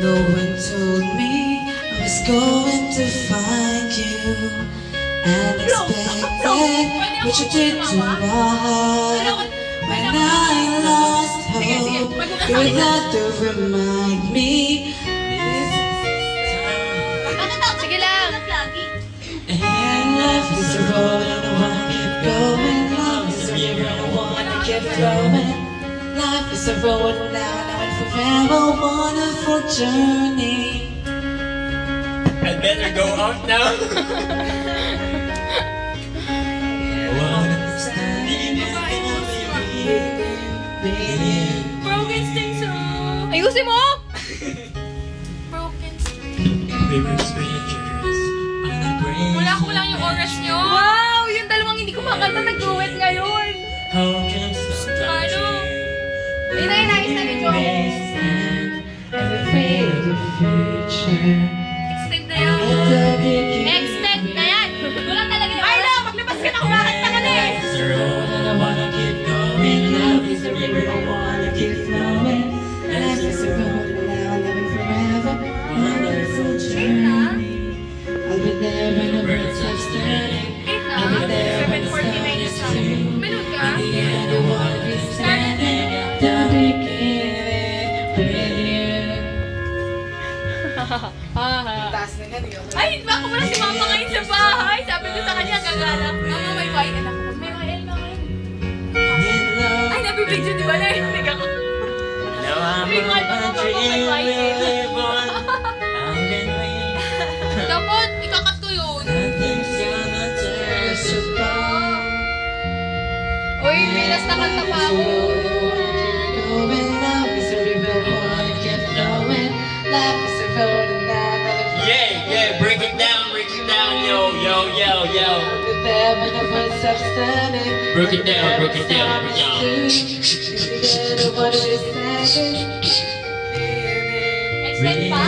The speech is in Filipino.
No one told me I was going to find you. Unexpected, what you did to my heart. When I lost hope, you were there to remind me. Sige lang. And life is a road and I wanna keep going. Love is a river and I wanna keep flowing. Life is a road now and forever wonderful journey. I'd better go out now. Broken string so. Ayusin mo! Broken string. Wala ko lang yung oras nyo. Wow! Yung dalawang hindi ko makanta nag-duet ngayon. Ano? Ayun na yung nais na ni Joe. Extend na yan. Extend na yan. Wala talaga yung oras. Ay na! Maglabas ka na! Kumakanta ka na eh! Ay, baka mo na si Mama ngayon sa bahay. Sabi ko sa kanya, gagala. Mama, may YL ako. May YL na ngayon. Ay, nabibidyo, di ba? Narinig ako. May YL. Dapat, ikakat ko yun. Uy, bilas na kanta pa ako. Yeah, break it down, yo. Break it down, Extend pa?